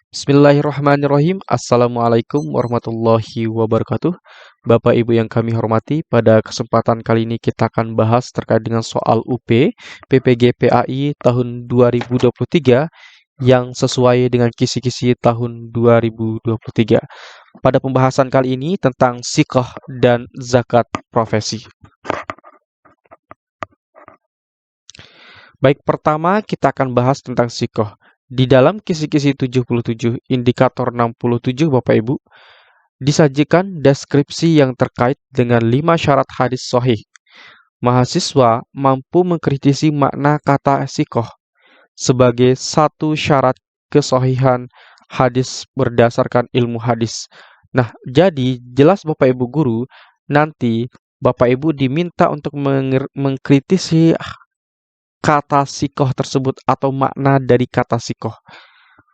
Bismillahirrahmanirrahim. Assalamualaikum warahmatullahi wabarakatuh. Bapak Ibu yang kami hormati, pada kesempatan kali ini kita akan bahas terkait dengan soal UP PPG PAI tahun 2023 yang sesuai dengan kisi-kisi tahun 2023. Pada pembahasan kali ini tentang sikoh dan zakat profesi. Baik, pertama kita akan bahas tentang sikoh. Di dalam kisi-kisi 77, indikator 67, Bapak Ibu, disajikan deskripsi yang terkait dengan 5 syarat hadis sahih. Mahasiswa mampu mengkritisi makna kata sikoh sebagai satu syarat kesahihan hadis berdasarkan ilmu hadis. Nah, jadi jelas Bapak Ibu guru, nanti Bapak Ibu diminta untuk mengkritisi kata sikoh tersebut atau makna dari kata sikoh.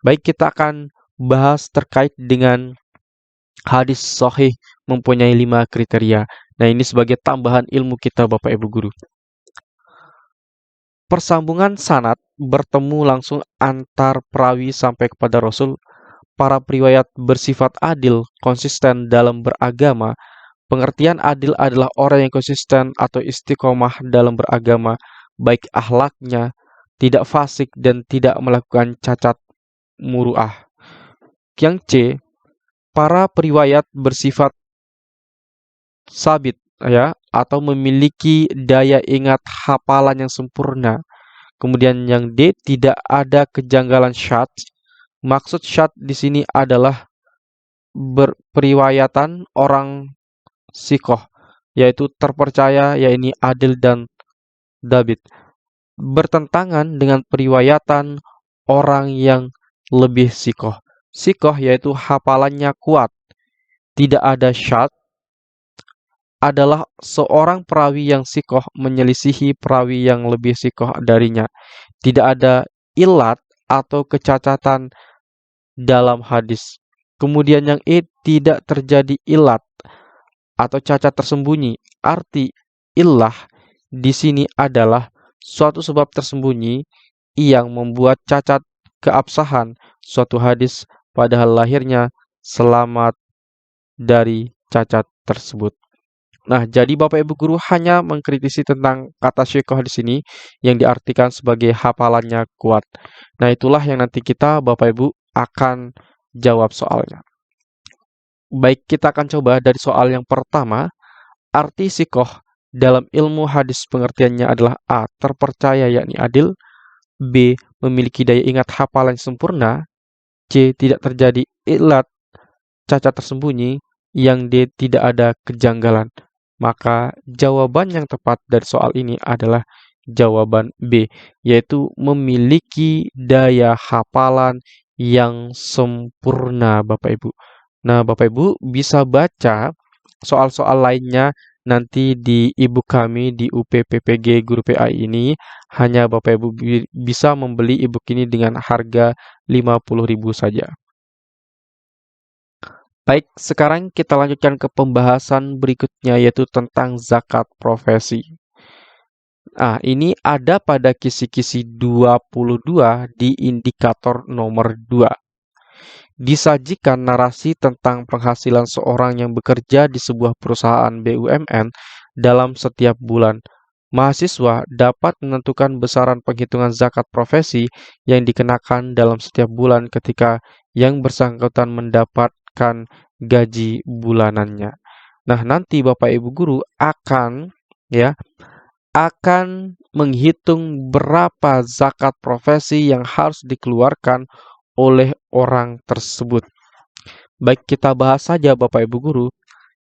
Baik, kita akan bahas terkait dengan hadis sahih mempunyai 5 kriteria. Nah, ini sebagai tambahan ilmu kita Bapak Ibu guru. Persambungan sanad bertemu langsung antar perawi sampai kepada Rasul. Para periwayat bersifat adil, konsisten dalam beragama. Pengertian adil adalah orang yang konsisten atau istiqomah dalam beragama, baik akhlaknya, tidak fasik dan tidak melakukan cacat muruah. Yang C, para periwayat bersifat sabit ya atau memiliki daya ingat hafalan yang sempurna. Kemudian yang D, tidak ada kejanggalan syadz. Maksud syadz di sini adalah berperiwayatan orang sikoh, yaitu terpercaya, yaitu adil dan dabit, bertentangan dengan periwayatan orang yang lebih sikoh. Sikoh yaitu hafalannya kuat, tidak ada syadz, adalah seorang perawi yang sikoh menyelisihi perawi yang lebih sikoh darinya. Tidak ada ilat atau kecacatan dalam hadis. Kemudian yang E, tidak terjadi ilat atau cacat tersembunyi. Arti illah di sini adalah suatu sebab tersembunyi yang membuat cacat keabsahan suatu hadis, padahal lahirnya selamat dari cacat tersebut. Nah, jadi Bapak Ibu guru hanya mengkritisi tentang kata syikoh di sini yang diartikan sebagai hafalannya kuat. Nah, itulah yang nanti kita Bapak Ibu akan jawab soalnya. Baik, kita akan coba dari soal yang pertama. Arti sikoh dalam ilmu hadis pengertiannya adalah A, terpercaya yakni adil, B, memiliki daya ingat hafalan sempurna, C, tidak terjadi ilat cacat tersembunyi, yang D, tidak ada kejanggalan. Maka jawaban yang tepat dari soal ini adalah jawaban B, yaitu memiliki daya hafalan yang sempurna Bapak Ibu. Nah, Bapak Ibu bisa baca soal-soal lainnya nanti di e-book kami di UPPPG Guru PAI ini. Hanya Bapak Ibu bisa membeli e-book ini dengan harga 50.000 saja. Baik, sekarang kita lanjutkan ke pembahasan berikutnya yaitu tentang zakat profesi. Nah, ini ada pada kisi-kisi 22 di indikator nomor 2. Disajikan narasi tentang penghasilan seorang yang bekerja di sebuah perusahaan BUMN dalam setiap bulan. Mahasiswa dapat menentukan besaran penghitungan zakat profesi yang dikenakan dalam setiap bulan ketika yang bersangkutan mendapatkan gaji bulanannya. Nah, nanti Bapak Ibu guru akan menghitung berapa zakat profesi yang harus dikeluarkan oleh orang tersebut. Baik, kita bahas saja Bapak Ibu guru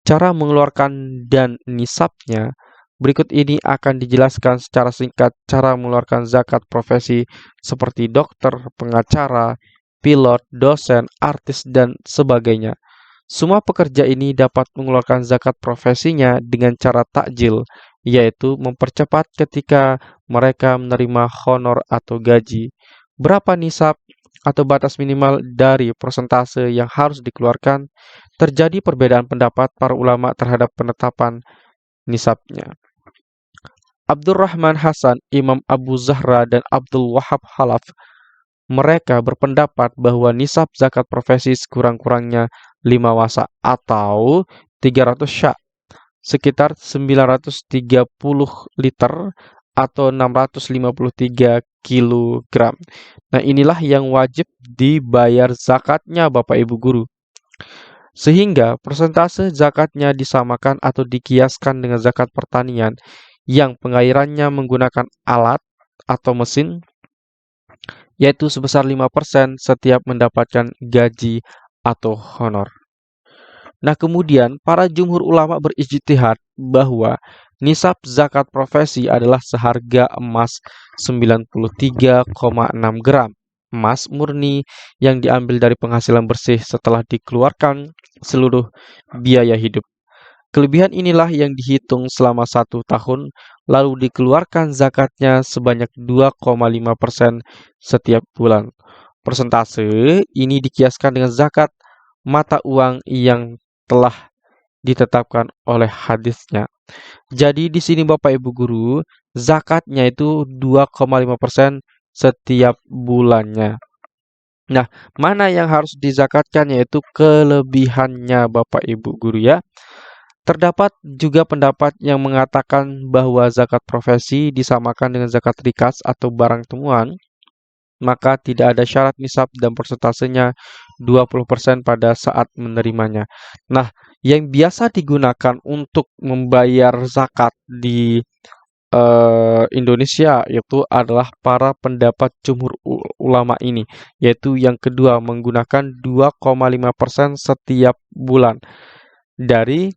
cara mengeluarkan dan nisabnya. Berikut ini akan dijelaskan secara singkat cara mengeluarkan zakat profesi seperti dokter, pengacara, pilot, dosen, artis, dan sebagainya. Semua pekerja ini dapat mengeluarkan zakat profesinya dengan cara takjil, yaitu mempercepat ketika mereka menerima honor atau gaji. Berapa nisab atau batas minimal dari persentase yang harus dikeluarkan? Terjadi perbedaan pendapat para ulama terhadap penetapan nisabnya. Abdurrahman Hasan, Imam Abu Zahra, dan Abdul Wahab Khalaf mereka berpendapat bahwa nisab zakat profesi sekurang-kurangnya 5 wasa atau 300 syak, sekitar 930 liter atau 653 kilogram. Nah, inilah yang wajib dibayar zakatnya Bapak Ibu guru. Sehingga persentase zakatnya disamakan atau dikiaskan dengan zakat pertanian yang pengairannya menggunakan alat atau mesin, yaitu sebesar 5% setiap mendapatkan gaji atau honor. Nah, kemudian para jumhur ulama berijtihad bahwa nisab zakat profesi adalah seharga emas 93,6 gram emas murni yang diambil dari penghasilan bersih setelah dikeluarkan seluruh biaya hidup. Kelebihan inilah yang dihitung selama 1 tahun, lalu dikeluarkan zakatnya sebanyak 2,5% setiap bulan. Persentase ini dikiaskan dengan zakat mata uang yang telah ditetapkan oleh hadisnya. Jadi di sini Bapak Ibu guru, zakatnya itu 2,5% setiap bulannya. Nah, mana yang harus dizakatkan yaitu kelebihannya Bapak Ibu guru ya. Terdapat juga pendapat yang mengatakan bahwa zakat profesi disamakan dengan zakat rikas atau barang temuan, maka tidak ada syarat nisab dan persentasenya 20% pada saat menerimanya. Nah, yang biasa digunakan untuk membayar zakat di Indonesia itu adalah para pendapat jumhur ulama ini, yaitu yang kedua menggunakan 2,5% setiap bulan dari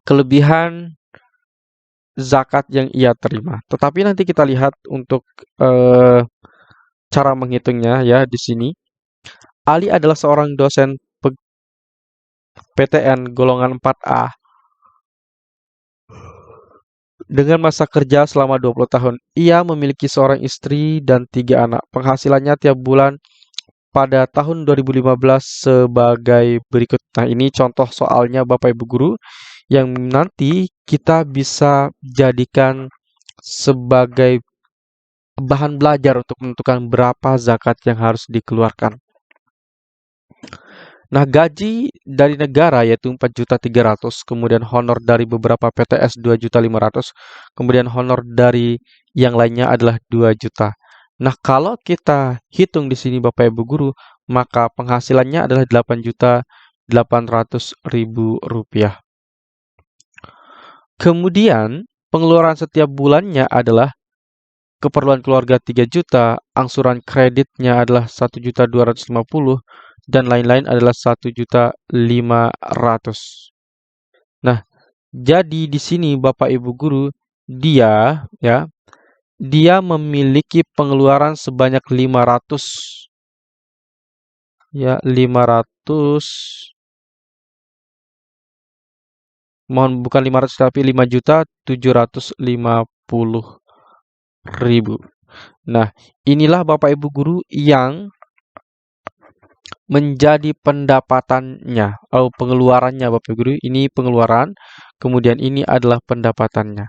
kelebihan zakat yang ia terima. Tetapi nanti kita lihat untuk cara menghitungnya ya di sini. Ali adalah seorang dosen PTN golongan 4A dengan masa kerja selama 20 tahun. Ia memiliki seorang istri dan 3 anak. Penghasilannya tiap bulan pada tahun 2015 sebagai berikut. Nah, ini contoh soalnya Bapak Ibu guru yang nanti kita bisa jadikan sebagai bahan belajar untuk menentukan berapa zakat yang harus dikeluarkan. Nah, gaji dari negara yaitu 4.300.000, kemudian honor dari beberapa PTS 2.500.000, kemudian honor dari yang lainnya adalah 2 juta. Nah, kalau kita hitung di sini Bapak Ibu guru, maka penghasilannya adalah 8.800.000 rupiah. Kemudian, pengeluaran setiap bulannya adalah keperluan keluarga 3 juta, angsuran kreditnya adalah 1.250.000, dan lain-lain adalah 1.500.000. Nah, jadi di sini Bapak Ibu guru, dia memiliki pengeluaran sebanyak 500 ya, 500, mohon bukan 500 tapi 5.750.000. Nah, inilah Bapak Ibu guru yang menjadi pendapatannya atau pengeluarannya Bapak Guru. Ini pengeluaran, kemudian ini adalah pendapatannya.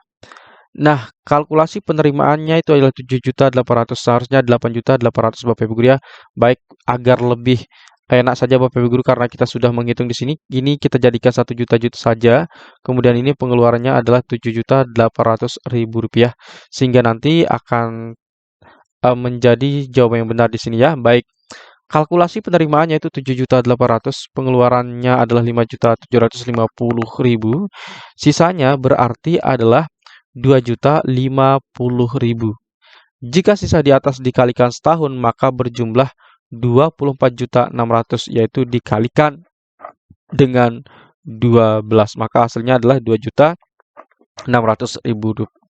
Nah, kalkulasi penerimaannya itu adalah 7.800.000, seharusnya 8.800.000 Bapak Ibu Guru ya. Baik, agar lebih enak saja Bapak Ibu Guru karena kita sudah menghitung di sini. Ini kita jadikan 1 juta saja. Kemudian ini pengeluarannya adalah 7.800.000 rupiah, sehingga nanti akan menjadi jawaban yang benar di sini ya. Baik. Kalkulasi penerimaannya itu 7.800.000, pengeluarannya adalah 5.750.000. Sisanya berarti adalah 2.050.000. Jika sisa di atas dikalikan setahun, maka berjumlah 24.600.000, yaitu dikalikan dengan 12. Maka hasilnya adalah 2.600.000,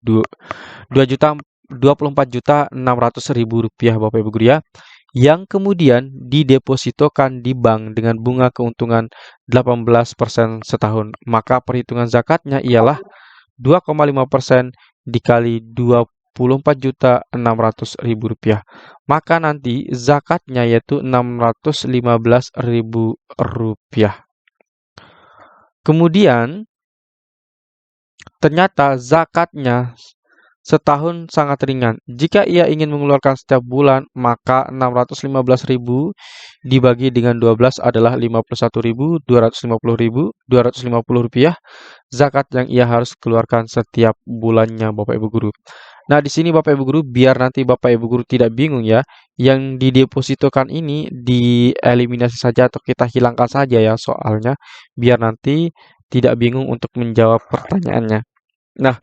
24.600.000 rupiah Bapak Ibu guru ya, yang kemudian didepositokan di bank dengan bunga keuntungan 18% setahun. Maka perhitungan zakatnya ialah 2,5% dikali 24.600.000 rupiah. Maka nanti zakatnya yaitu 615.000 rupiah. Kemudian ternyata zakatnya setahun sangat ringan. Jika ia ingin mengeluarkan setiap bulan, maka 615.000 dibagi dengan 12 adalah 51.250 rupiah zakat yang ia harus keluarkan setiap bulannya, Bapak Ibu guru. Nah, di sini Bapak Ibu guru, biar nanti Bapak Ibu guru tidak bingung ya, yang didepositokan ini dieliminasi saja atau kita hilangkan saja ya soalnya, biar nanti tidak bingung untuk menjawab pertanyaannya. Nah,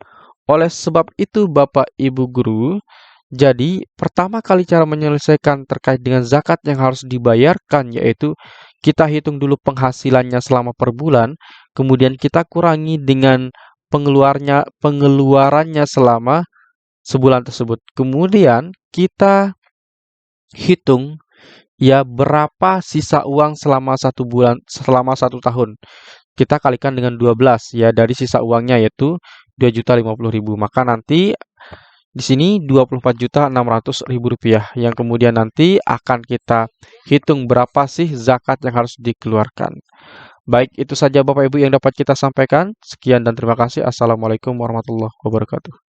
oleh sebab itu Bapak Ibu guru, jadi pertama kali cara menyelesaikan terkait dengan zakat yang harus dibayarkan yaitu kita hitung dulu penghasilannya selama per bulan, kemudian kita kurangi dengan pengeluarannya selama sebulan tersebut. Kemudian kita hitung ya berapa sisa uang selama 1 bulan, selama 1 tahun. Kita kalikan dengan 12 ya dari sisa uangnya yaitu 2.050.000. Maka nanti di sini 24.600.000 rupiah yang kemudian nanti akan kita hitung berapa sih zakat yang harus dikeluarkan. Baik, itu saja Bapak Ibu yang dapat kita sampaikan. Sekian dan terima kasih. Assalamualaikum warahmatullahi wabarakatuh.